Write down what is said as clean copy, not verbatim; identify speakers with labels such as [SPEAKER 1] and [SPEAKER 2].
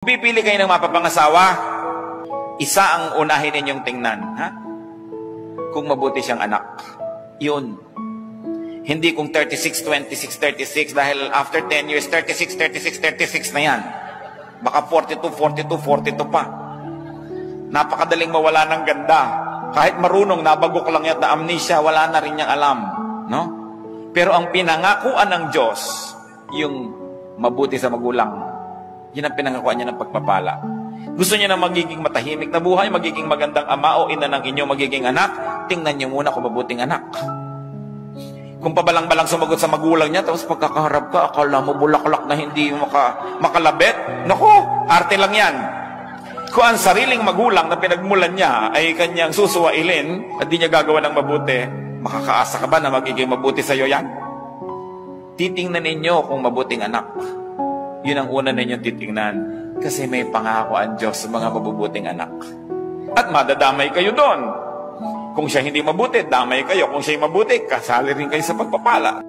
[SPEAKER 1] Pipili kayo ng mapapangasawa, isa ang unahin ninyong tingnan, ha? Kung mabuti siyang anak. Yun. Hindi kung 36, 26, 36, dahil after 10 years, 36, 36, 36 na yan. Baka 42, 42, 42 pa. Napakadaling mawala ng ganda. Kahit marunong, nabagok lang yan na amnesia, wala na rin niyang alam. No? Pero ang pinangakuan ng Diyos, yung mabuti sa magulang, yun ang pinangakuan niya ng pagpapala. Gusto niya na magiging matahimik na buhay, magiging magandang ama o ina ng inyong magiging anak, tingnan niyo muna kung mabuting anak. Kung pabalang-balang sumagot sa magulang niya, tapos pagkakaharap ka, akala mo bulaklak na hindi makalabit, naku, arte lang yan. Kung ang sariling magulang na pinagmulan niya ay kanyang susuwailin at di niya gagawa ng mabuti, makakaasa ka ba na magiging mabuti sa iyo yan? Titingnan ninyo kung mabuting anak. Yun ang una ninyong titingnan. Kasi may pangako ang Diyos sa mga mabubuting anak. At madadamay kayo doon. Kung siya hindi mabuti, damay kayo. Kung siya mabuti, kasali rin kayo sa pagpapala.